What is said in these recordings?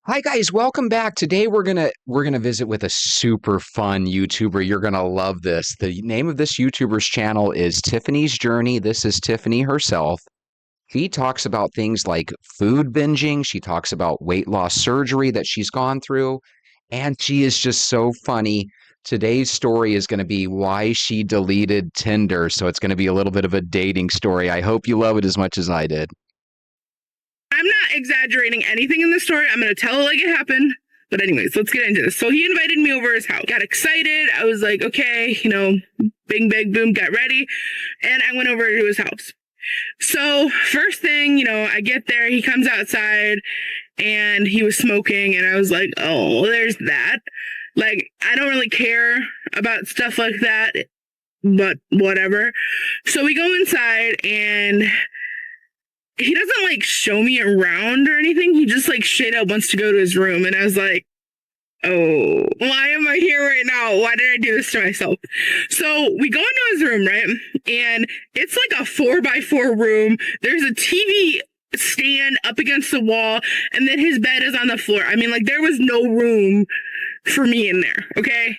Hi guys, welcome back. Today we're gonna visit with a super fun YouTuber. You're gonna love this. The name of this YouTuber's channel is Tiffany's Journey. This is Tiffany herself. She talks about things like food binging. She talks about weight loss surgery that she's gone through, and she is just so funny. Today's story is going to be why she deleted Tinder. So it's going to be a little bit of a dating story. I hope you love it as much as I did. I'm not exaggerating anything in this story. I'm going to tell it like it happened. But anyways, let's get into this. So he invited me over his house. Got excited. I was like, okay, bing, bang, boom, got ready. And I went over to his house. So first thing, I get there, he comes outside and he was smoking. And I was like, oh, there's that. Like, I don't really care about stuff like that, but whatever. So we go inside and he doesn't like show me around or anything. He just like straight up wants to go to his room. And I was like, oh, why am I here right now? Why did I do this to myself? So we go into his room, right? And it's like a 4x4 room. There's a TV stand up against the wall, and then his bed is on the floor. I mean, like, there was no room for me in there, okay?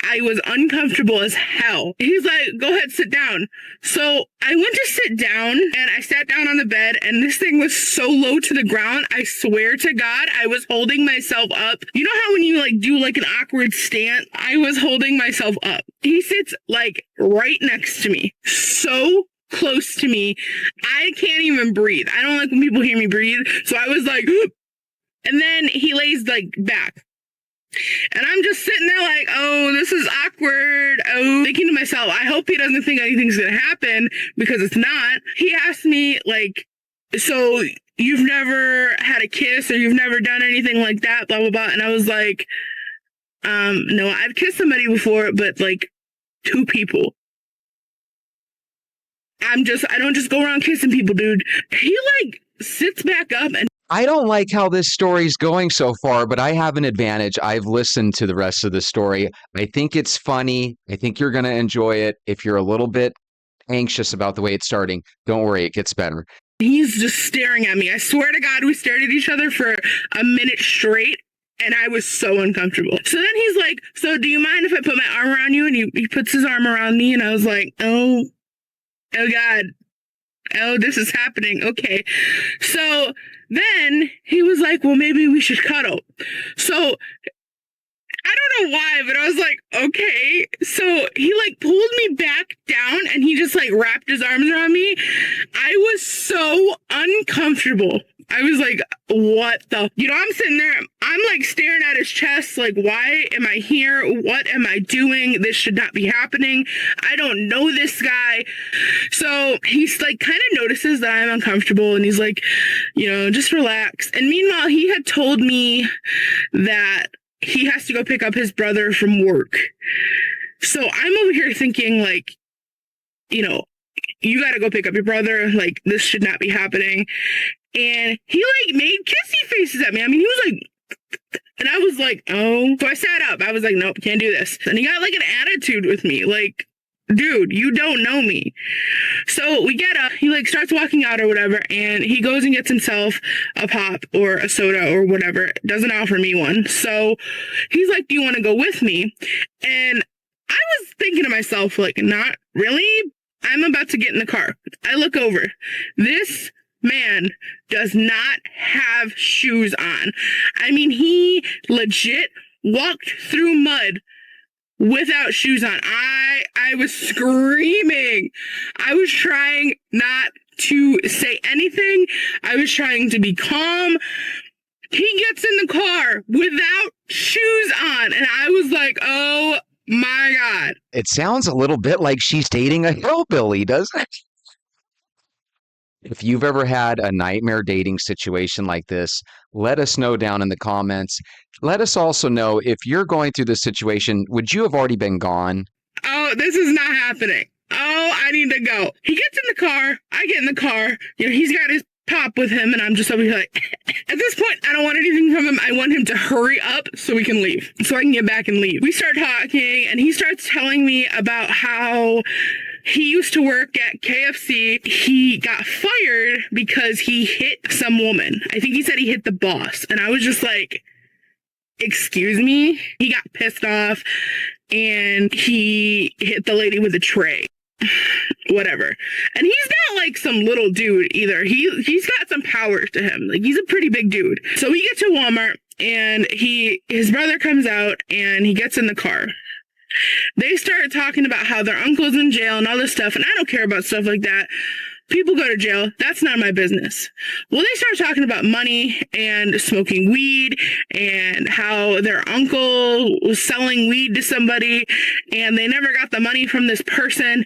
I was uncomfortable as hell. He's like, go ahead, sit down. So I went to sit down and I sat down on the bed, and this thing was so low to the ground. I swear to God, I was holding myself up. You know how when you like do like an awkward stance? I was holding myself up. He sits like right next to me. So close to me. I can't even breathe. I don't like when people hear me breathe. So I was like, and then he lays like back. And I'm just sitting there like, oh, this is awkward. Oh, thinking to myself, I hope he doesn't think anything's going to happen, because it's not. He asked me like, so you've never had a kiss or you've never done anything like that, blah, blah, blah. And I was like, no, I've kissed somebody before, but like 2 people. I don't just go around kissing people, dude. He like sits back up and I don't like how this story's going so far, but I have an advantage. I've listened to the rest of the story. I think it's funny. I think you're going to enjoy it. If you're a little bit anxious about the way it's starting, don't worry, it gets better. he's just staring at me. I swear to God, we stared at each other for a minute straight. And I was so uncomfortable. So then he's like, so do you mind if I put my arm around you? And he puts his arm around me. And I was like, oh God. Oh, this is happening. Okay. So then he was like, well, maybe we should cuddle. So I don't know why, but I was like, okay. So he like pulled me back down and he just like wrapped his arms around me. I was so uncomfortable. I was like, what the? I'm sitting there, I'm like staring at his chest, like, why am I here? What am I doing? This should not be happening. I don't know this guy. So he's like, kind of notices that I'm uncomfortable and he's like, just relax. And meanwhile, he had told me that he has to go pick up his brother from work. So I'm over here thinking like, you got to go pick up your brother. Like, this should not be happening. And he like made kissy faces at me. I mean, he was like, and I was like, oh. So I sat up. I was like, nope, can't do this. And he got like an attitude with me. Like, dude, you don't know me. So we get up, he like starts walking out or whatever, and he goes and gets himself a pop or a soda or whatever. Doesn't offer me one. So he's like, do you want to go with me? And I was thinking to myself, like, not really. I'm about to get in the car. I look over. This man does not have shoes on. I mean, he legit walked through mud without shoes on. I was screaming. I was trying not to say anything. I was trying to be calm. He gets in the car without shoes on, and I was like, oh my God. It sounds a little bit like she's dating a hillbilly, doesn't it? If you've ever had a nightmare dating situation like this, let us know down in the comments. Let us also know if you're going through this situation, would you have already been gone? Oh, this is not happening. Oh, I need to go. He gets in the car. I get in the car. He's got his pop with him, and I'm just over here like, at this point, I don't want anything from him. I want him to hurry up so we can leave, so I can get back and leave. We start talking, and he starts telling me about how He used to work at KFC. He got fired because he hit some woman. I think he said he hit the boss. And I was just like, excuse me? He got pissed off and he hit the lady with a tray. Whatever. And he's not like some little dude either. He's got some power to him. Like, he's a pretty big dude. So we get to Walmart and his brother comes out and he gets in the car. They start talking about how their uncle's in jail and all this stuff, and I don't care about stuff like that. People go to jail. That's not my business. Well, they start talking about money and smoking weed and how their uncle was selling weed to somebody and they never got the money from this person.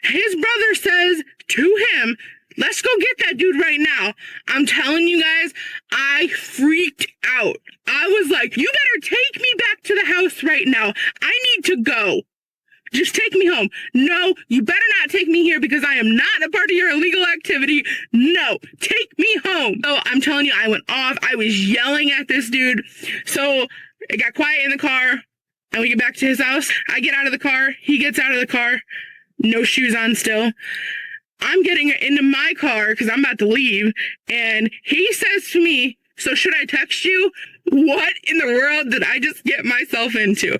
His brother says to him, let's go get that dude right now. I'm telling you guys, I freaked out. I was like, you better take me back to the house right now. I need to go. Just take me home. No, you better not take me here because I am not a part of your illegal activity. No, take me home. So I'm telling you, I went off. I was yelling at this dude. So it got quiet in the car and we get back to his house. I get out of the car. He gets out of the car. No shoes on still. I'm getting into my car because I'm about to leave. And he says to me, so should I text you? What in the world did I just get myself into?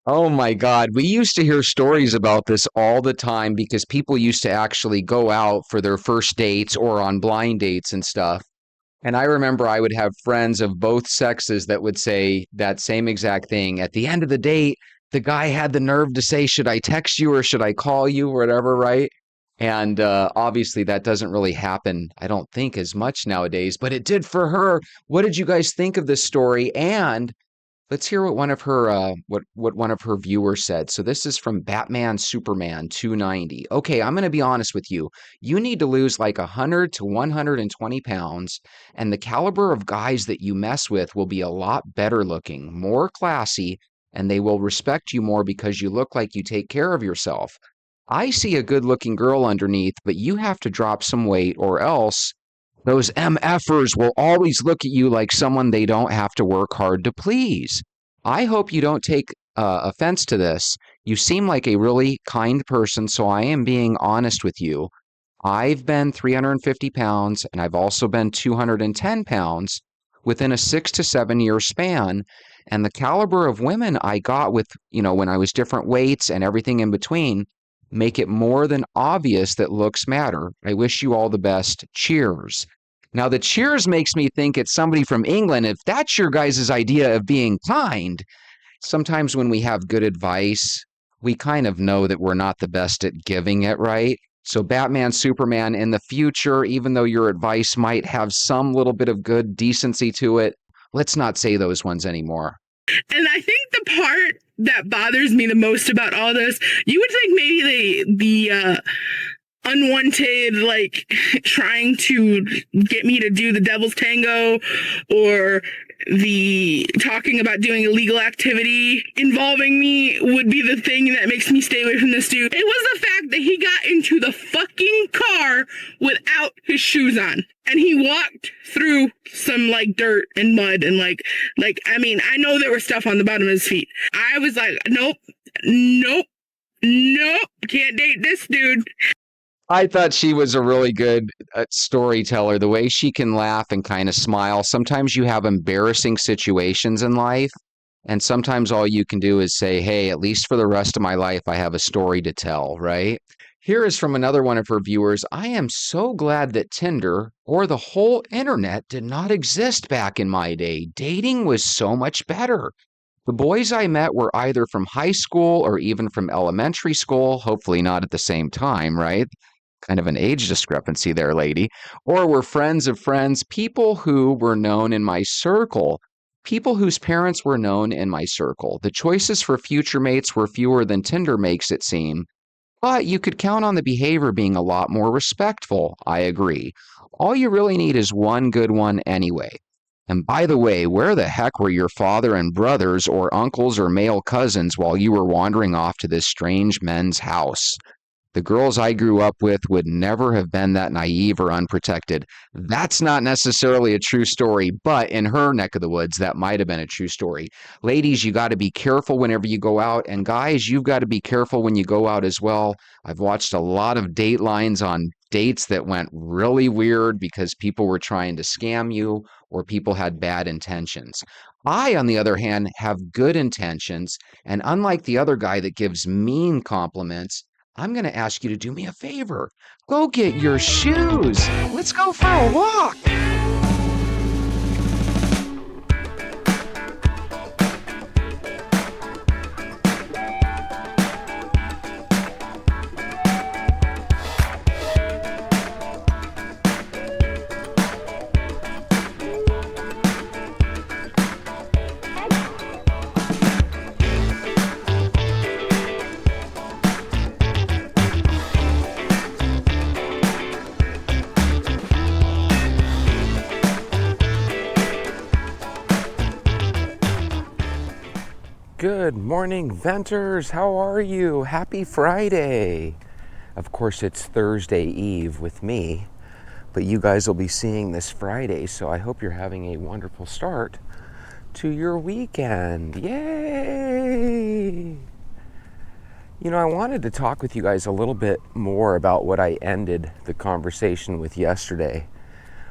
Oh my God. We used to hear stories about this all the time because people used to actually go out for their first dates or on blind dates and stuff. And I remember I would have friends of both sexes that would say that same exact thing. At the end of the date, the guy had the nerve to say, should I text you or should I call you or whatever, right? And obviously that doesn't really happen, I don't think, as much nowadays, but it did for her. What did you guys think of this story? And let's hear what one of her what one of her viewers said. So this is from Batman Superman 290. Okay, I'm going to be honest with you. You need to lose like 100 to 120 pounds, and the caliber of guys that you mess with will be a lot better looking, more classy, and they will respect you more because you look like you take care of yourself. I see a good-looking girl underneath, but you have to drop some weight or else those MFers will always look at you like someone they don't have to work hard to please. I hope you don't take offense to this. You seem like a really kind person, so I am being honest with you. I've been 350 pounds, and I've also been 210 pounds within a 6 to 7 year span. And the caliber of women I got with, when I was different weights and everything in between, make it more than obvious that looks matter. I wish you all the best. Cheers. Now, the cheers makes me think it's somebody from England. If that's your guys' idea of being kind, sometimes when we have good advice, we kind of know that we're not the best at giving it, right? So Batman, Superman, in the future, even though your advice might have some little bit of good decency to it, let's not say those ones anymore. And I think the part that bothers me the most about all this, you would think maybe the unwanted, like, trying to get me to do the devil's tango or the talking about doing illegal activity involving me would be the thing that makes me stay away from this dude. It was the fact that he got into the fucking car without his shoes on. And he walked through some like dirt and mud and like, I mean, I know there was stuff on the bottom of his feet. I was like, nope, can't date this dude. I thought she was a really good storyteller. The way she can laugh and kind of smile. Sometimes you have embarrassing situations in life, and sometimes all you can do is say, hey, at least for the rest of my life, I have a story to tell, right? Here is from another one of her viewers. I am so glad that Tinder or the whole internet did not exist back in my day. Dating was so much better. The boys I met were either from high school or even from elementary school, hopefully not at the same time, right? Kind of an age discrepancy there, lady. Or were friends of friends, people who were known in my circle, people whose parents were known in my circle. The choices for future mates were fewer than Tinder makes it seem, but you could count on the behavior being a lot more respectful. I agree. All you really need is one good one anyway. And by the way, where the heck were your father and brothers or uncles or male cousins while you were wandering off to this strange men's house? The girls I grew up with would never have been that naive or unprotected. That's not necessarily a true story, but in her neck of the woods, that might have been a true story. Ladies, you got to be careful whenever you go out. And guys, you've got to be careful when you go out as well. I've watched a lot of datelines on dates that went really weird because people were trying to scam you or people had bad intentions. I, on the other hand, have good intentions. And unlike the other guy that gives mean compliments, I'm going to ask you to do me a favor. Go get your shoes. Let's go for a walk. Good morning, Venters. How are you? Happy Friday. Of course, it's Thursday Eve with me, but you guys will be seeing this Friday, so I hope you're having a wonderful start to your weekend. Yay! You know, I wanted to talk with you guys a little bit more about what I ended the conversation with yesterday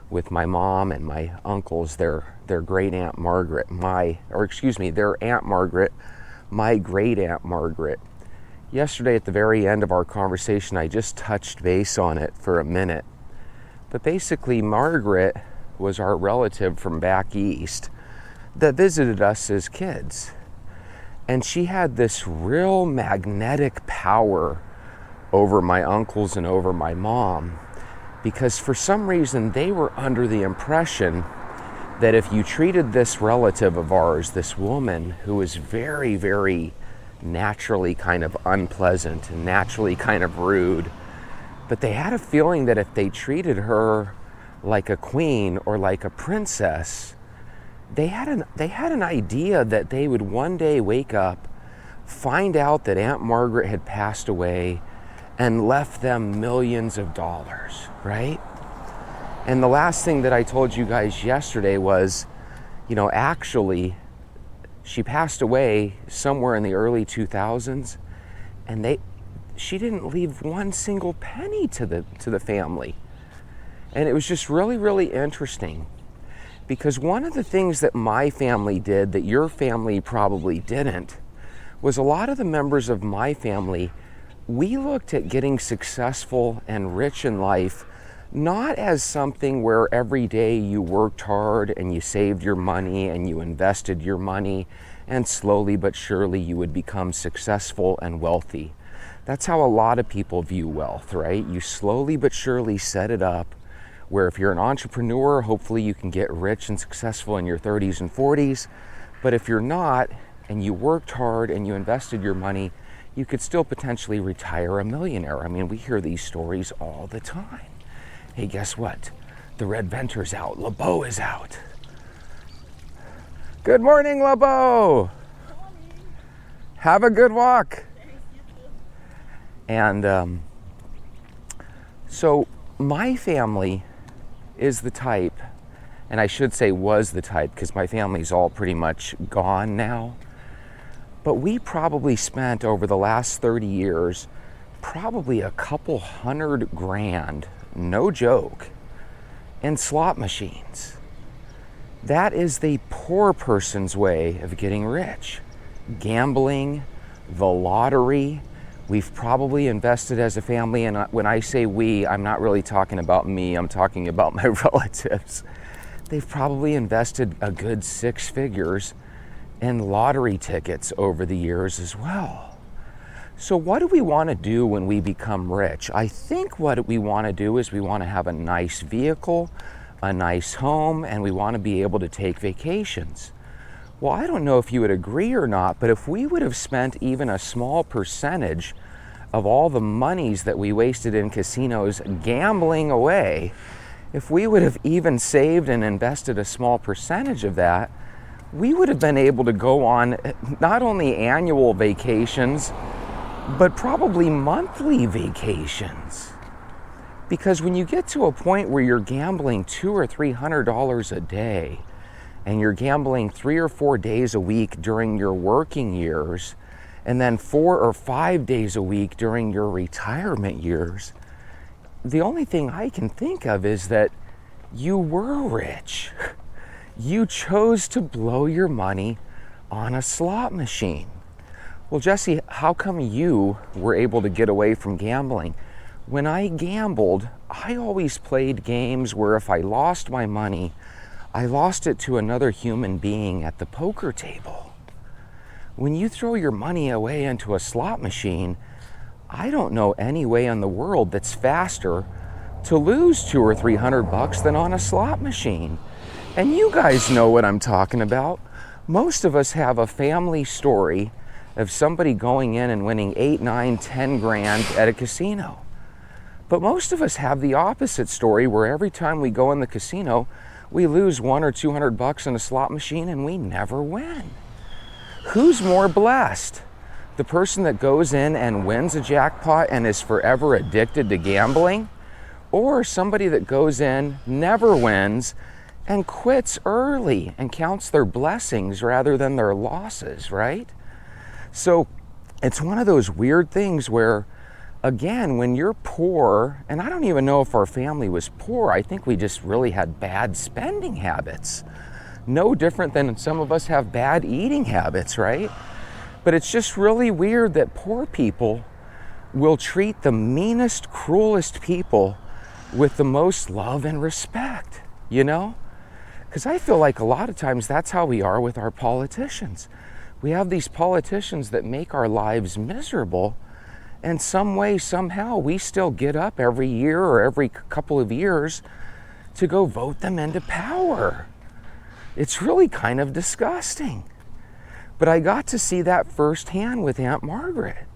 with my mom and my uncles, their great Aunt Margaret, their Aunt Margaret, my great Aunt Margaret. Yesterday at the very end of our conversation, I just touched base on it for a minute. But basically, Margaret was our relative from back east that visited us as kids. And she had this real magnetic power over my uncles and over my mom, because for some reason they were under the impression that if you treated this relative of ours, this woman who was very, very naturally kind of unpleasant and naturally kind of rude, but they had a feeling that if they treated her like a queen or like a princess, they had an idea that they would one day wake up, find out that Aunt Margaret had passed away and left them millions of dollars, right? And the last thing that I told you guys yesterday was, actually, she passed away somewhere in the early 2000s, and she didn't leave one single penny to the family. And it was just really, really interesting, because one of the things that my family did that your family probably didn't was a lot of the members of my family, we looked at getting successful and rich in life not as something where every day you worked hard and you saved your money and you invested your money and slowly but surely you would become successful and wealthy. That's how a lot of people view wealth, right? You slowly but surely set it up where if you're an entrepreneur, hopefully you can get rich and successful in your 30s and 40s. But if you're not, and you worked hard and you invested your money, you could still potentially retire a millionaire. I mean, we hear these stories all the time. Hey, guess what? The Red Venter's out. LeBeau is out. Good morning, LeBeau. Have a good walk. And so my family is the type, and I should say was the type, because my family's all pretty much gone now. But we probably spent over the last 30 years probably a couple $100,000, no joke, in slot machines. That is the poor person's way of getting rich. Gambling, the lottery. We've probably invested as a family, and when I say we, I'm not really talking about me, I'm talking about my relatives. They've probably invested a good 6 figures in lottery tickets over the years as well. So what do we want to do when we become rich? I think what we want to do is we want to have a nice vehicle, a nice home, and we want to be able to take vacations. Well, I don't know if you would agree or not, but if we would have spent even a small percentage of all the monies that we wasted in casinos gambling away, if we would have even saved and invested a small percentage of that, we would have been able to go on not only annual vacations, but probably monthly vacations. Because when you get to a point where you're gambling $200 or $300 a day, and you're gambling 3 or 4 days a week during your working years, and then 4 or 5 days a week during your retirement years, the only thing I can think of is that you were rich. You chose to blow your money on a slot machine. Well, Jesse, how come you were able to get away from gambling? When I gambled, I always played games where if I lost my money, I lost it to another human being at the poker table. When you throw your money away into a slot machine, I don't know any way in the world that's faster to lose $200 or $300 than on a slot machine. And you guys know what I'm talking about. Most of us have a family story of somebody going in and winning 8, 9, 10 grand at a casino. But most of us have the opposite story where every time we go in the casino, we lose $100 or $200 in a slot machine and we never win. Who's more blessed? The person that goes in and wins a jackpot and is forever addicted to gambling? Or somebody that goes in, never wins, and quits early and counts their blessings rather than their losses, right? So it's one of those weird things where, again, when you're poor, and I don't even know if our family was poor, I think we just really had bad spending habits. No different than some of us have bad eating habits, right? But it's just really weird that poor people will treat the meanest, cruelest people with the most love and respect, you know? Because I feel like a lot of times that's how we are with our politicians. We have these politicians that make our lives miserable, and some way, somehow, we still get up every year or every couple of years to go vote them into power. It's really kind of disgusting. But I got to see that firsthand with Aunt Margaret.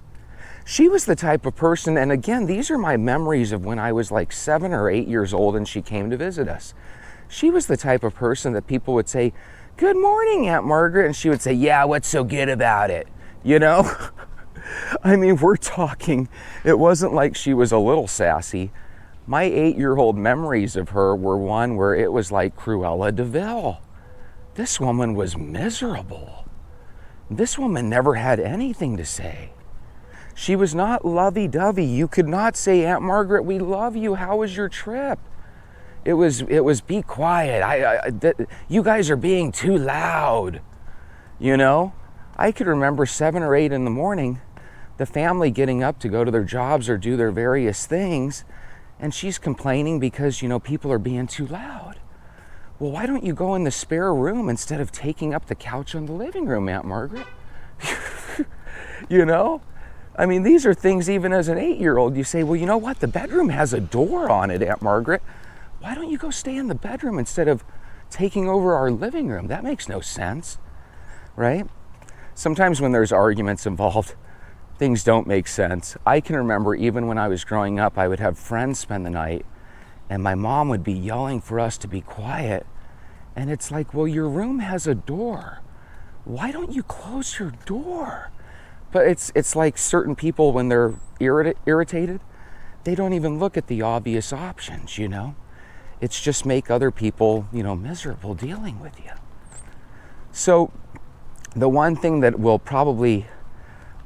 She was the type of person, and again, these are my memories of when I was like 7 or 8 years old and she came to visit us. She was the type of person that people would say, "Good morning, Aunt Margaret," and she would say, "Yeah, what's so good about it?" You know? I mean, we're talking, it wasn't like she was a little sassy. My 8-year-old memories of her were one where it was like Cruella de Vil. This woman was miserable. This woman never had anything to say. She was not lovey-dovey. You could not say, "Aunt Margaret, we love you. How was your trip?" It was be quiet. You guys are being too loud. You know? I could remember 7 or 8 in the morning, the family getting up to go to their jobs or do their various things, and she's complaining because, you know, people are being too loud. Well, why don't you go in the spare room instead of taking up the couch in the living room, Aunt Margaret? You know? I mean, these are things even as an 8-year-old, you say, well, you know what? The bedroom has a door on it, Aunt Margaret. Why don't you go stay in the bedroom instead of taking over our living room? That makes no sense, right? Sometimes when there's arguments involved, things don't make sense. I can remember even when I was growing up, I would have friends spend the night and my mom would be yelling for us to be quiet. And it's like, well, your room has a door. Why don't you close your door? But it's like certain people, when they're irritated, they don't even look at the obvious options, you know? It's just make other people, you know, miserable dealing with you. So the one thing that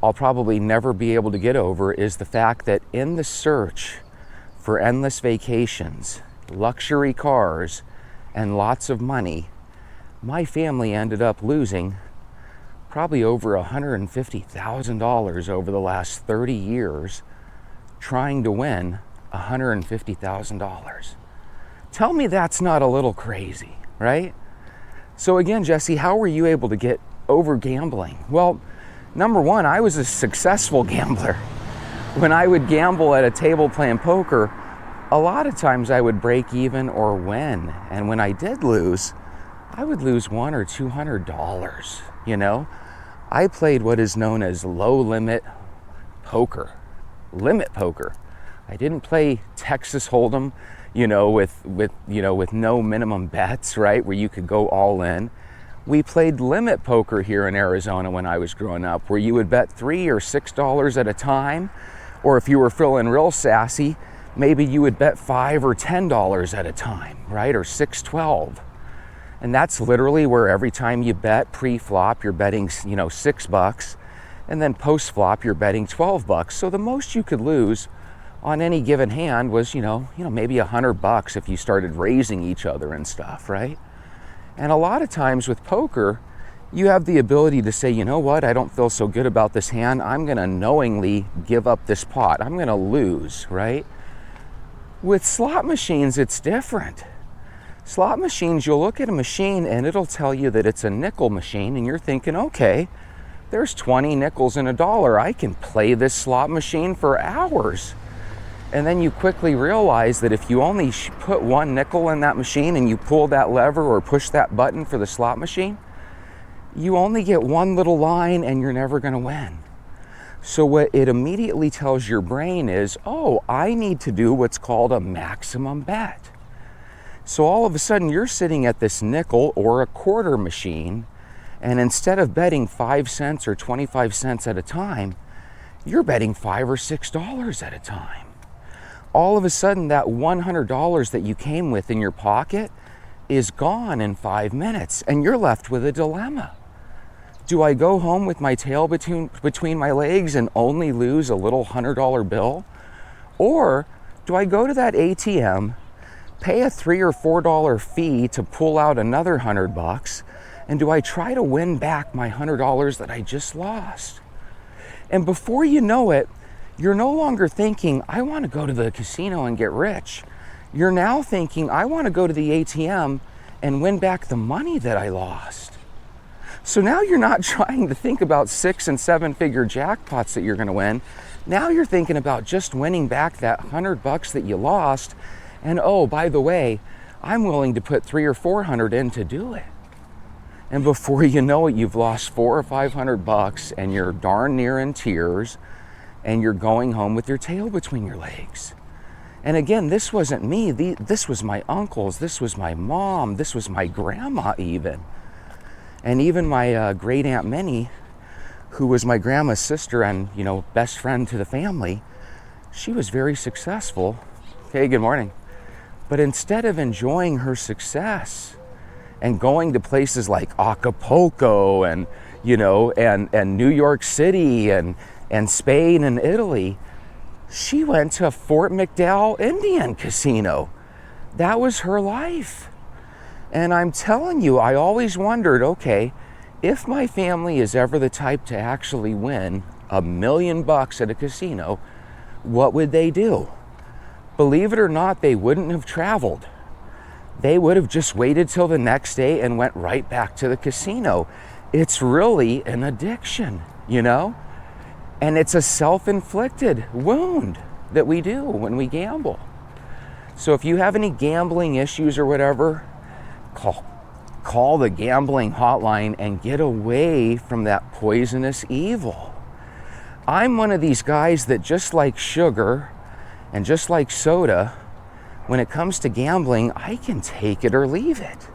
I'll probably never be able to get over is the fact that in the search for endless vacations, luxury cars, and lots of money, my family ended up losing probably over $150,000 over the last 30 years trying to win $150,000. Tell me that's not a little crazy, right? So again, Jesse, how were you able to get over gambling? Well, number one, I was a successful gambler. When I would gamble at a table playing poker, a lot of times I would break even or win. And when I did lose, I would lose $100 or $200, you know? I played what is known as low limit poker, limit poker. I didn't play Texas Hold'em, you know, with no minimum bets, right? Where you could go all in. We played limit poker here in Arizona when I was growing up, where you would bet $3 or $6 at a time, or if you were feeling real sassy, maybe you would bet $5 or $10 at a time, right? Or 6-12. And that's literally where every time you bet pre-flop, you're betting, $6, and then post-flop, you're betting $12. So the most you could lose on any given hand was, maybe $100 if you started raising each other and stuff, right? And a lot of times with poker, you have the ability to say, you know what, I don't feel so good about this hand. I'm going to knowingly give up this pot. I'm going to lose, right? With slot machines, it's different. Slot machines, you'll look at a machine and it'll tell you that it's a nickel machine, and you're thinking, okay, there's 20 nickels and $1. I can play this slot machine for hours. And then you quickly realize that if you only put one nickel in that machine and you pull that lever or push that button for the slot machine, you only get one little line and you're never going to win. So what it immediately tells your brain is, oh, I need to do what's called a maximum bet. So all of a sudden you're sitting at this nickel or a quarter machine, and instead of betting 5 cents or 25 cents at a time, you're betting $5 or $6 at a time. All of a sudden that $100 that you came with in your pocket is gone in 5 minutes, and you're left with a dilemma. Do I go home with my tail between my legs and only lose a little $100 bill? Or do I go to that ATM, pay a $3 or $4 fee to pull out another $100, and do I try to win back my $100 that I just lost? And before you know it, you're no longer thinking, I want to go to the casino and get rich. You're now thinking, I want to go to the ATM and win back the money that I lost. So now you're not trying to think about 6 and 7 figure jackpots that you're going to win. Now you're thinking about just winning back that $100 that you lost. And oh, by the way, I'm willing to put $300 or $400 in to do it. And before you know it, you've lost $400 or $500 and you're darn near in tears, and you're going home with your tail between your legs. And again, this wasn't me. This was my uncles. This was my mom. This was my grandma even. And even my great Aunt Minnie, who was my grandma's sister and, best friend to the family, she was very successful. Hey, good morning. But instead of enjoying her success and going to places like Acapulco and, and New York City and Spain and Italy, she went to Fort McDowell Indian Casino. That was her life. And I'm telling you, I always wondered, okay, if my family is ever the type to actually win $1 million at a casino, what would they do? Believe it or not, they wouldn't have traveled. They would have just waited till the next day and went right back to the casino. It's really an addiction, And it's a self-inflicted wound that we do when we gamble. So if you have any gambling issues or whatever, call the gambling hotline and get away from that poisonous evil. I'm one of these guys that, just like sugar and just like soda, when it comes to gambling, I can take it or leave it.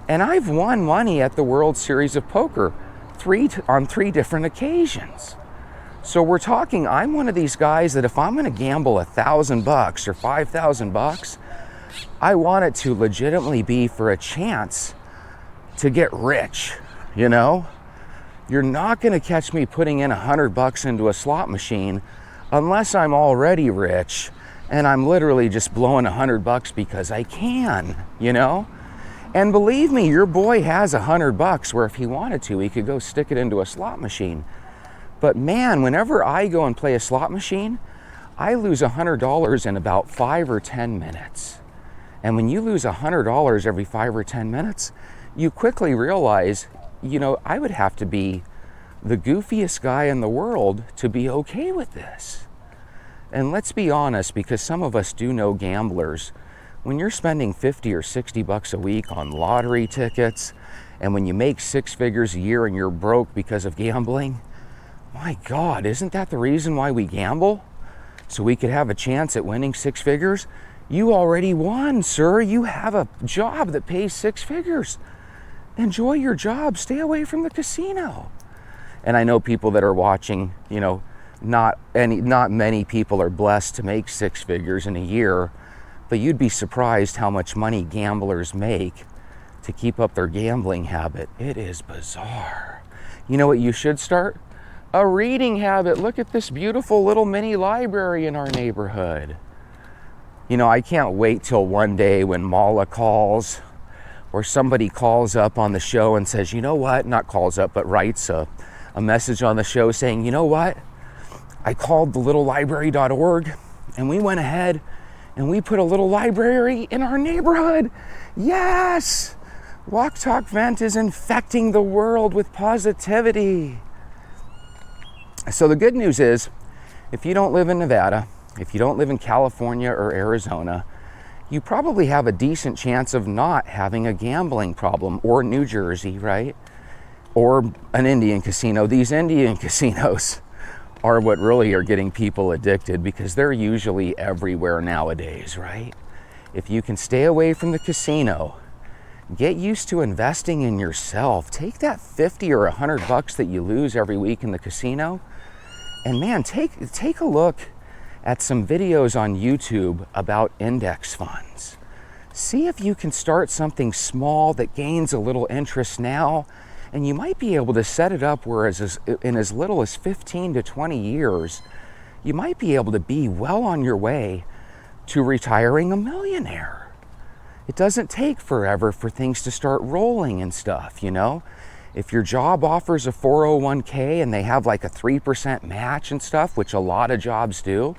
And I've won money at the World Series of Poker on 3 different occasions. So we're talking, I'm one of these guys that if I'm going to gamble $1,000 or $5,000, I want it to legitimately be for a chance to get rich, You're not going to catch me putting in $100 into a slot machine unless I'm already rich and I'm literally just blowing $100 because I can, And believe me, your boy has $100 where if he wanted to, he could go stick it into a slot machine. But man, whenever I go and play a slot machine, I lose $100 in about 5 or 10 minutes. And when you lose $100 every 5 or 10 minutes, you quickly realize, I would have to be the goofiest guy in the world to be okay with this. And let's be honest, because some of us do know gamblers, when you're spending $50 or $60 a week on lottery tickets, and when you make 6 figures a year and you're broke because of gambling, my God, isn't that the reason why we gamble? So we could have a chance at winning 6 figures? You already won, sir. You have a job that pays 6 figures. enjoy your job, stay away from the casino. And I know people that are watching, not many people are blessed to make 6 figures in a year, but you'd be surprised how much money gamblers make to keep up their gambling habit. It is bizarre. You know what you should start? A reading habit. Look at this beautiful little mini library in our neighborhood. I can't wait till one day when Mala calls, or somebody calls up on the show and says, you know what, not calls up, but writes a message on the show saying, you know what, I called the littlelibrary.org and we went ahead and we put a little library in our neighborhood. Yes! Walk Talk Vent is infecting the world with positivity. So the good news is, if you don't live in Nevada, if you don't live in California or Arizona, you probably have a decent chance of not having a gambling problem, or New Jersey, right? Or an Indian casino. These Indian casinos are what really are getting people addicted, because they're usually everywhere nowadays, right? If you can stay away from the casino, get used to investing in yourself. Take that 50 or $100 that you lose every week in the casino, and man, take a look at some videos on YouTube about index funds. See if you can start something small that gains a little interest now, and you might be able to set it up where in as little as 15 to 20 years, you might be able to be well on your way to retiring a millionaire. It doesn't take forever for things to start rolling and stuff, If your job offers a 401k and they have like a 3% match and stuff, which a lot of jobs do,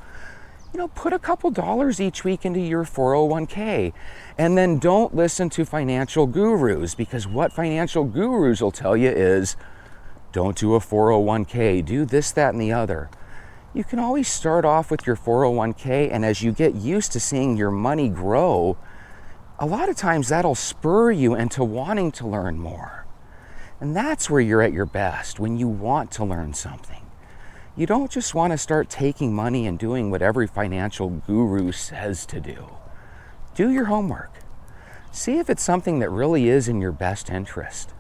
put a couple dollars each week into your 401k. And then don't listen to financial gurus, because what financial gurus will tell you is, don't do a 401k, do this, that, and the other. You can always start off with your 401k, and as you get used to seeing your money grow, a lot of times that'll spur you into wanting to learn more. And that's where you're at your best, when you want to learn something. You don't just want to start taking money and doing what every financial guru says to do. Do your homework. See if it's something that really is in your best interest.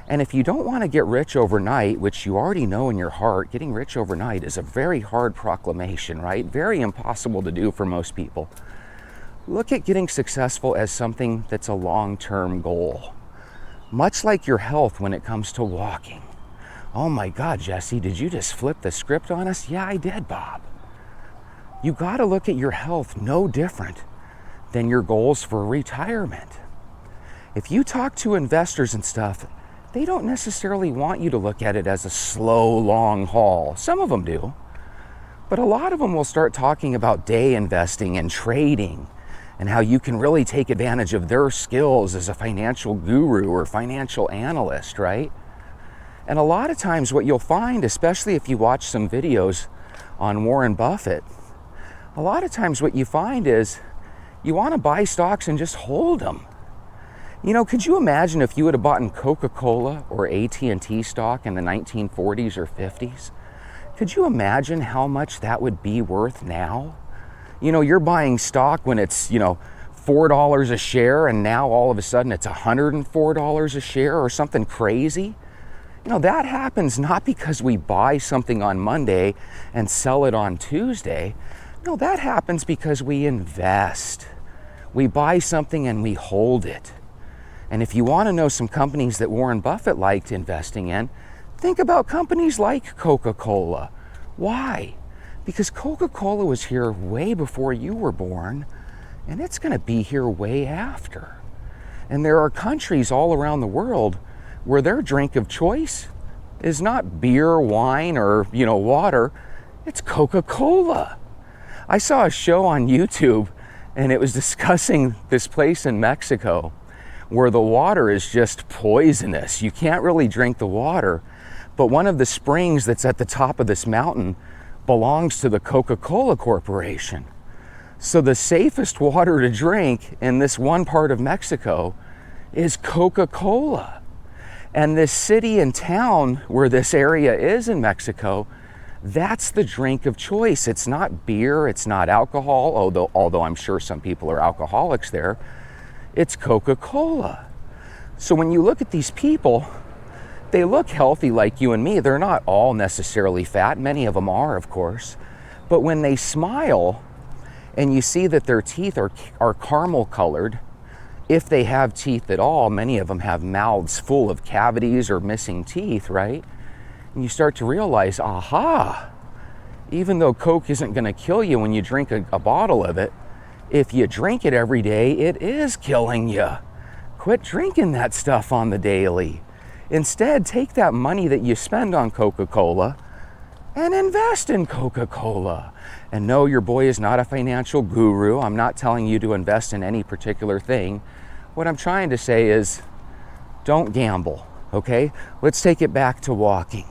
And if you don't want to get rich overnight, which you already know in your heart, getting rich overnight is a very hard proclamation, right? Very impossible to do for most people. Look at getting successful as something that's a long-term goal. Much like your health when it comes to walking. Oh my God, Jesse, did you just flip the script on us? Yeah, I did, Bob. You got to look at your health no different than your goals for retirement. If you talk to investors and stuff, they don't necessarily want you to look at it as a slow, long haul. Some of them do. But a lot of them will start talking about day investing and trading, and how you can really take advantage of their skills as a financial guru or financial analyst, right? And a lot of times what you'll find, especially if you watch some videos on Warren Buffett, a lot of times what you find is you want to buy stocks and just hold them. Could you imagine if you would have bought Coca-Cola or AT&T stock in the 1940s or 50s? Could you imagine how much that would be worth now? You're buying stock when it's, $4 a share, and now all of a sudden it's $104 a share or something crazy. That happens not because we buy something on Monday and sell it on Tuesday. No, that happens because we invest. We buy something and we hold it. And if you want to know some companies that Warren Buffett liked investing in, think about companies like Coca-Cola. Why? Because Coca-Cola was here way before you were born, and it's going to be here way after. And there are countries all around the world where their drink of choice is not beer, wine, or, water. It's Coca-Cola. I saw a show on YouTube, and it was discussing this place in Mexico where the water is just poisonous. You can't really drink the water, but one of the springs that's at the top of this mountain belongs to the Coca-Cola Corporation. So the safest water to drink in this one part of Mexico is Coca-Cola. And this city and town where this area is in Mexico, that's the drink of choice. It's not beer, it's not alcohol, although I'm sure some people are alcoholics there. It's Coca-Cola. So when you look at these people, they look healthy like you and me. They're not all necessarily fat. Many of them are, of course. But when they smile and you see that their teeth are caramel colored, if they have teeth at all, many of them have mouths full of cavities or missing teeth, right? And you start to realize, aha, even though Coke isn't going to kill you when you drink a bottle of it, if you drink it every day, it is killing you. Quit drinking that stuff on the daily. Instead, take that money that you spend on Coca-Cola and invest in Coca-Cola. And no, your boy is not a financial guru. I'm not telling you to invest in any particular thing. What I'm trying to say is, don't gamble, okay? Let's take it back to walking.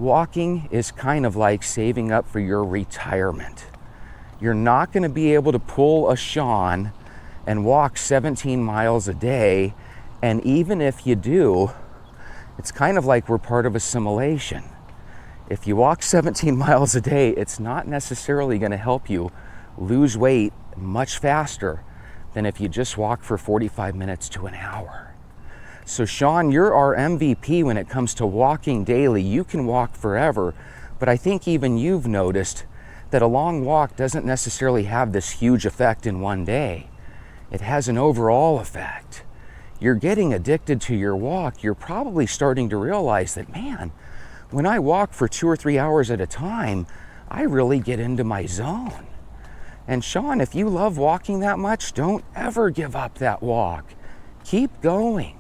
Walking is kind of like saving up for your retirement. You're not going to be able to pull a Sean and walk 17 miles a day. And even if you do, it's kind of like we're part of a simulation. If you walk 17 miles a day, it's not necessarily going to help you lose weight much faster than if you just walk for 45 minutes to an hour. So Sean, you're our MVP when it comes to walking daily. You can walk forever, but I think even you've noticed that a long walk doesn't necessarily have this huge effect in one day. It has an overall effect. You're getting addicted to your walk. You're probably starting to realize that, man, when I walk for 2 or 3 hours at a time, I really get into my zone. And Sean, if you love walking that much, don't ever give up that walk. Keep going.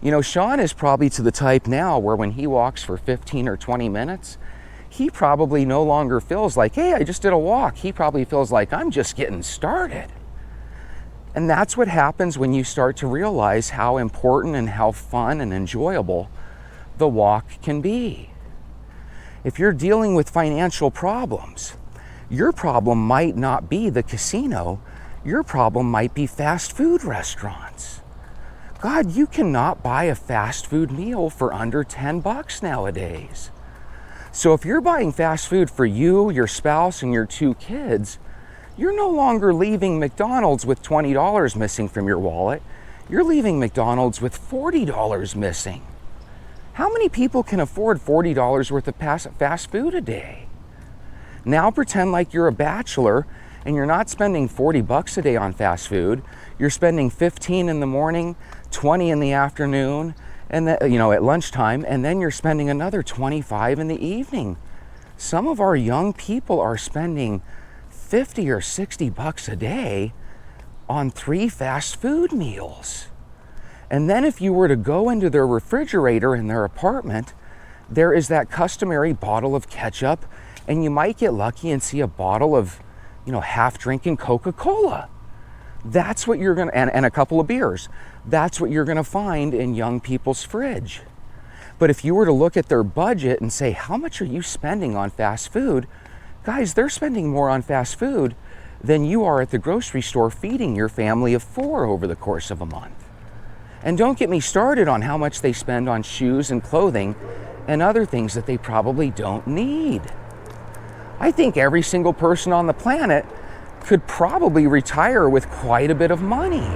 You know, Sean is probably to the type now where when he walks for 15 or 20 minutes, he probably no longer feels like, hey, I just did a walk. He probably feels like, I'm just getting started. And that's what happens when you start to realize how important and how fun and enjoyable the walk can be. If you're dealing with financial problems, your problem might not be the casino. Your problem might be fast food restaurants. God, you cannot buy a fast food meal for under $10 nowadays. So if you're buying fast food for you, your spouse, and your 2 kids, you're no longer leaving McDonald's with $20 missing from your wallet. You're leaving McDonald's with $40 missing. How many people can afford $40 worth of fast food a day? Now pretend like you're a bachelor and you're not spending $40 a day on fast food. You're spending 15 in the morning, 20 in the afternoon, and at lunchtime, and then you're spending another 25 in the evening. Some of our young people are spending 50 or 60 bucks a day on 3 fast food meals. And then if you were to go into their refrigerator in their apartment, there is that customary bottle of ketchup, and you might get lucky and see a bottle of, half drinking Coca-Cola. That's what you're gonna, and a couple of beers. That's what you're gonna find in young people's fridge. But if you were to look at their budget and say, how much are you spending on fast food? Guys, they're spending more on fast food than you are at the grocery store feeding your family of 4 over the course of a month. And don't get me started on how much they spend on shoes and clothing and other things that they probably don't need. I think every single person on the planet could probably retire with quite a bit of money.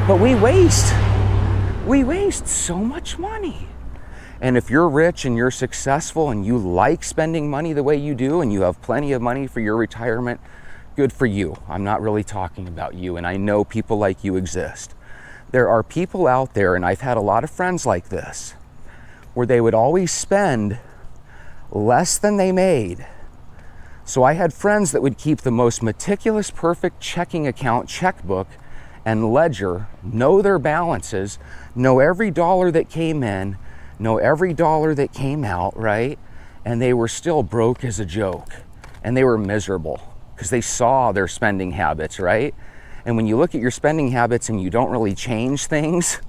But we waste so much money. And if you're rich and you're successful and you like spending money the way you do and you have plenty of money for your retirement, good for you. I'm not really talking about you, and I know people like you exist. There are people out there, and I've had a lot of friends like this, where they would always spend less than they made. So I had friends that would keep the most meticulous, perfect checking account checkbook and ledger, know their balances, know every dollar that came in, know every dollar that came out, right? And they were still broke as a joke. And they were miserable because they saw their spending habits, right? And when you look at your spending habits and you don't really change things,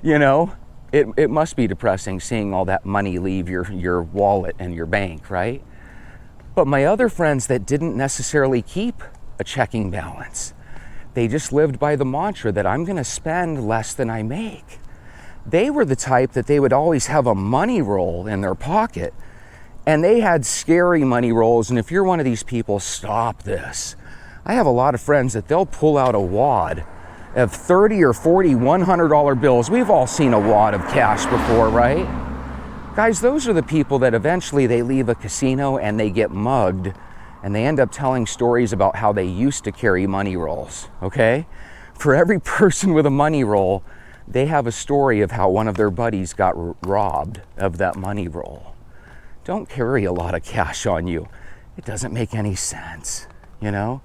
it must be depressing seeing all that money leave your wallet and your bank, right? But my other friends that didn't necessarily keep a checking balance, they just lived by the mantra that I'm gonna spend less than I make. They were the type that they would always have a money roll in their pocket, and they had scary money rolls. And if you're one of these people, stop this. I have a lot of friends that they'll pull out a wad of 30 or 40 $100 bills. We've all seen a wad of cash before, right? Guys, those are the people that eventually they leave a casino and they get mugged and they end up telling stories about how they used to carry money rolls, okay? For every person with a money roll, they have a story of how one of their buddies got robbed of that money roll. Don't carry a lot of cash on you. It doesn't make any sense, you know?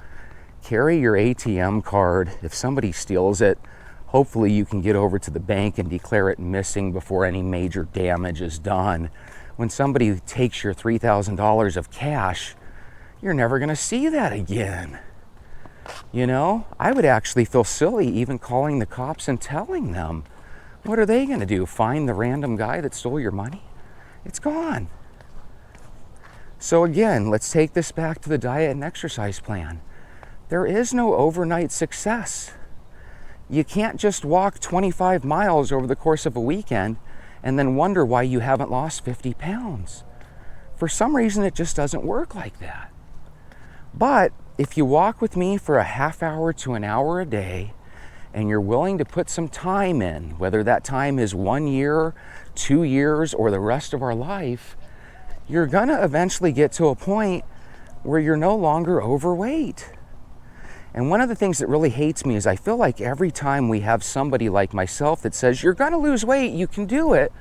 Carry your ATM card. If somebody steals it, hopefully you can get over to the bank and declare it missing before any major damage is done. When somebody takes your $3,000 of cash, you're never going to see that again. You know, I would actually feel silly even calling the cops and telling them. What are they going to do? Find the random guy that stole your money? It's gone. So again, let's take this back to the diet and exercise plan. There is no overnight success. You can't just walk 25 miles over the course of a weekend and then wonder why you haven't lost 50 pounds. For some reason, it just doesn't work like that. But if you walk with me for a half hour to an hour a day, and you're willing to put some time in, whether that time is 1 year, 2 years, or the rest of our life, you're gonna eventually get to a point where you're no longer overweight. And one of the things that really hates me is I feel like every time we have somebody like myself that says, you're gonna lose weight, you can do it,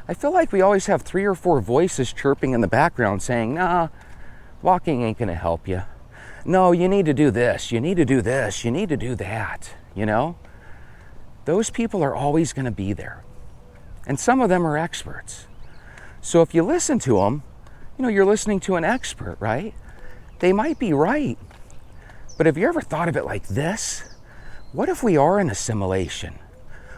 I feel like we always have 3 or 4 voices chirping in the background saying, nah, walking ain't gonna help you. No, you need to do this, you need to do this, you need to do that, you know? Those people are always gonna be there. And some of them are experts. So if you listen to them, you know, you're listening to an expert, right? They might be right. But have you ever thought of it like this? What if we are in a simulation?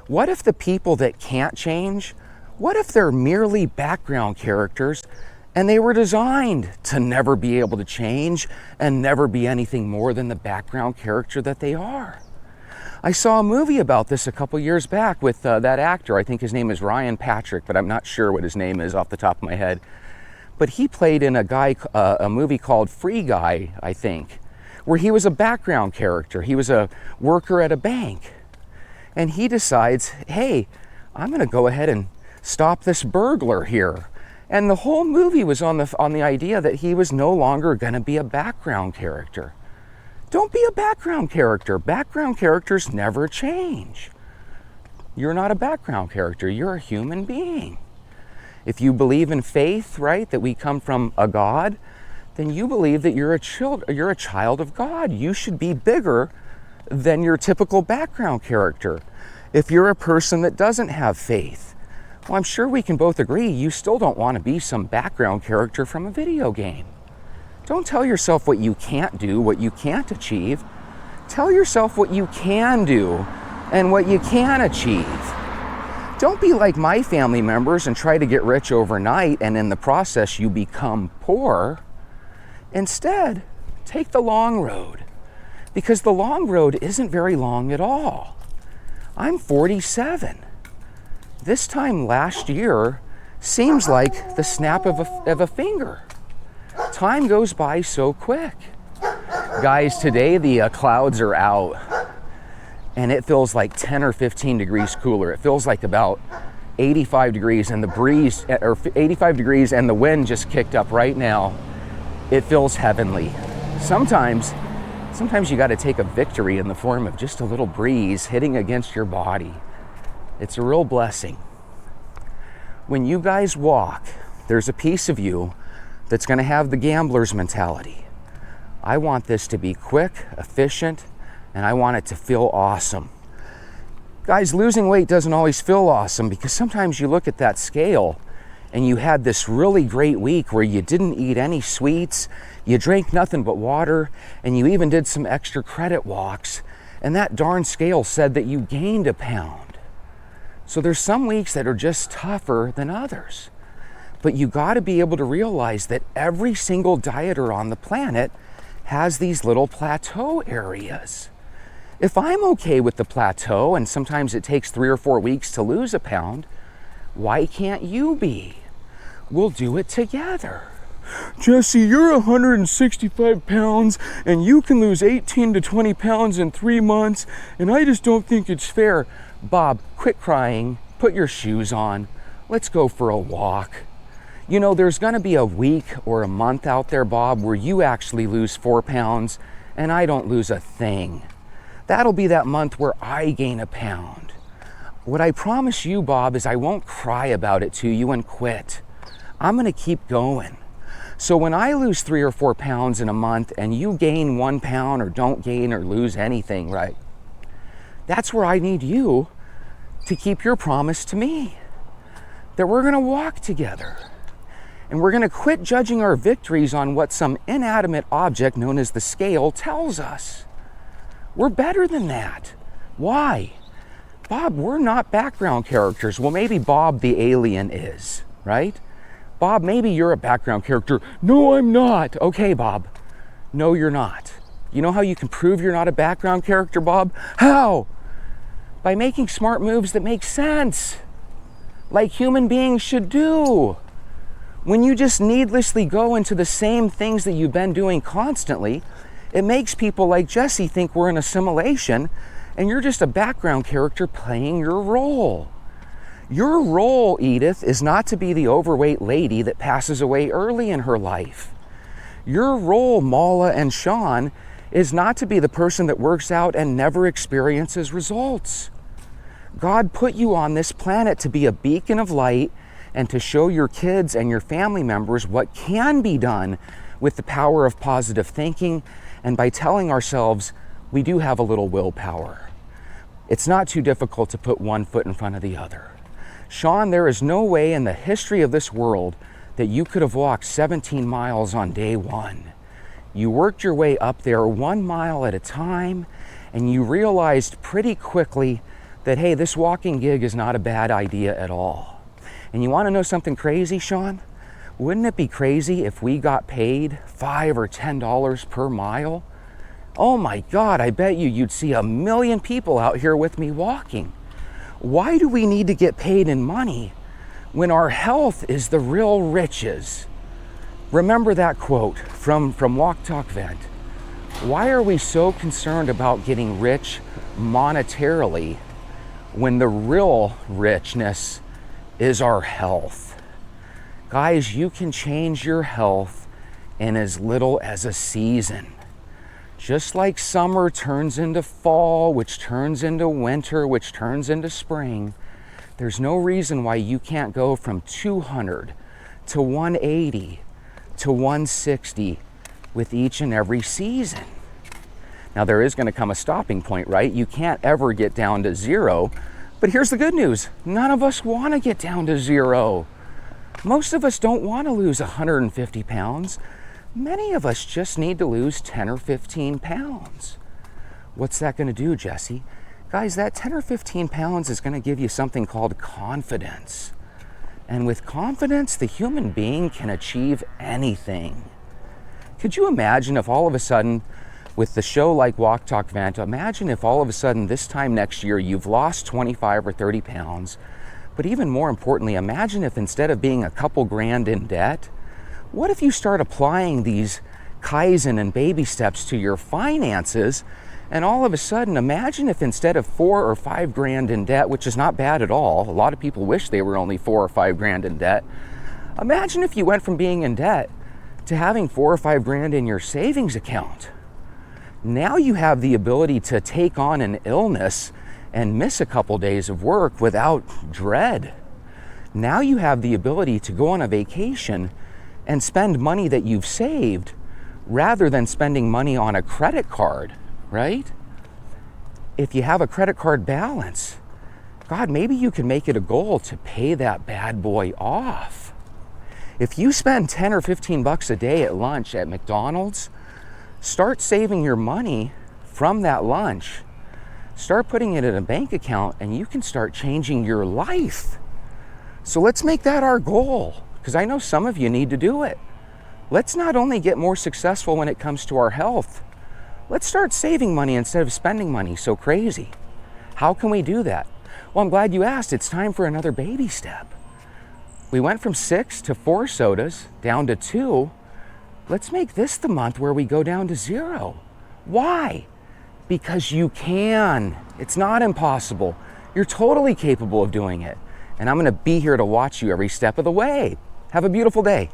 What if the people that can't change, what if they're merely background characters and they were designed to never be able to change and never be anything more than the background character that they are? I saw a movie about this a couple years back with that actor. I think his name is Ryan Patrick, but I'm not sure what his name is off the top of my head. But he played in a movie called Free Guy, I think, where he was a background character. He was a worker at a bank. And he decides, hey, I'm gonna go ahead and stop this burglar here. And the whole movie was on the idea that he was no longer gonna be a background character. Don't be a background character. Background characters never change. You're not a background character, you're a human being. If you believe in faith, right, that we come from a God, then you believe that you're a child of God. You should be bigger than your typical background character. If you're a person that doesn't have faith, well, I'm sure we can both agree you still don't want to be some background character from a video game. Don't tell yourself what you can't do, what you can't achieve. Tell yourself what you can do and what you can achieve. Don't be like my family members and try to get rich overnight and in the process you become poor. Instead, take the long road, because the long road isn't very long at all. I'm 47. This time last year seems like the snap of a finger. Time goes by so quick. Guys, today the clouds are out and it feels like 10 or 15 degrees cooler. It feels like about 85 degrees and the breeze, or 85 degrees and the wind just kicked up right now. It feels heavenly. Sometimes you got to take a victory in the form of just a little breeze hitting against your body. It's a real blessing. When you guys walk, there's a piece of you that's going to have the gambler's mentality. I want this to be quick, efficient, and I want it to feel awesome. Guys, losing weight doesn't always feel awesome because sometimes you look at that scale and you had this really great week where you didn't eat any sweets, you drank nothing but water, and you even did some extra credit walks, and that darn scale said that you gained a pound. So there's some weeks that are just tougher than others. But you got to be able to realize that every single dieter on the planet has these little plateau areas. If I'm okay with the plateau, and sometimes it takes 3 or 4 weeks to lose a pound, why can't you be? We'll do it together. Jesse, you're 165 pounds and you can lose 18 to 20 pounds in 3 months, and I just don't think it's fair. Bob, quit crying, put your shoes on, let's go for a walk. You know, there's gonna be a week or a month out there, Bob, where you actually lose 4 pounds and I don't lose a thing. That'll be that month where I gain a pound. What I promise you, Bob, is I won't cry about it to you and quit. I'm gonna keep going. So when I lose 3 or 4 pounds in a month and you gain 1 pound or don't gain or lose anything, right? That's where I need you to keep your promise to me, that we're gonna walk together. And we're gonna quit judging our victories on what some inanimate object known as the scale tells us. We're better than that. Why? Bob, we're not background characters. Well, maybe Bob the alien is, right? Bob, maybe you're a background character. No, I'm not. Okay, Bob. No, you're not. You know how you can prove you're not a background character, Bob? How? By making smart moves that make sense, like human beings should do. When you just needlessly go into the same things that you've been doing constantly, it makes people like Jesse think we're in assimilation and you're just a background character playing your role. Your role, Edith, is not to be the overweight lady that passes away early in her life. Your role, Mala and Sean, is not to be the person that works out and never experiences results. God put you on this planet to be a beacon of light and to show your kids and your family members what can be done with the power of positive thinking and by telling ourselves we do have a little willpower. It's not too difficult to put one foot in front of the other. Sean, there is no way in the history of this world that you could have walked 17 miles on day 1. You worked your way up there 1 mile at a time, and you realized pretty quickly that, hey, this walking gig is not a bad idea at all. And you want to know something crazy, Sean? Wouldn't it be crazy if we got paid $5 or $10 per mile? Oh my God, I bet you'd see 1 million people out here with me walking. Why do we need to get paid in money when our health is the real riches? Remember that quote from Walk Talk Vent. Why are we so concerned about getting rich monetarily when the real richness is our health? Guys, you can change your health in as little as a season. Just like summer turns into fall, which turns into winter, which turns into spring, there's no reason why you can't go from 200 to 180 to 160 with each and every season. Now, there is going to come a stopping point, right? You can't ever get down to 0. But here's the good news. None of us want to get down to 0. Most of us don't want to lose 150 pounds. Many of us just need to lose 10 or 15 pounds. What's that going to do, Jesse? Guys, that 10 or 15 pounds is going to give you something called confidence. And with confidence, the human being can achieve anything. Could you imagine if all of a sudden, with the show like Walk Talk Vent, imagine if all of a sudden this time next year you've lost 25 or 30 pounds. But even more importantly, imagine if instead of being a couple grand in debt, what if you start applying these Kaizen and baby steps to your finances, and all of a sudden, imagine if instead of 4 or 5 grand in debt, which is not bad at all, a lot of people wish they were only 4 or 5 grand in debt, imagine if you went from being in debt to having 4 or 5 grand in your savings account. Now you have the ability to take on an illness and miss a couple days of work without dread. Now you have the ability to go on a vacation and spend money that you've saved rather than spending money on a credit card, right? If you have a credit card balance, God, maybe you can make it a goal to pay that bad boy off. If you spend 10 or 15 bucks a day at lunch at McDonald's, start saving your money from that lunch. Start putting it in a bank account and you can start changing your life. So let's make that our goal, because I know some of you need to do it. Let's not only get more successful when it comes to our health, let's start saving money instead of spending money so crazy. How can we do that? Well, I'm glad you asked. It's time for another baby step. We went from 6 to 4 sodas, down to 2. Let's make this the month where we go down to 0. Why? Because you can. It's not impossible. You're totally capable of doing it. And I'm gonna be here to watch you every step of the way. Have a beautiful day.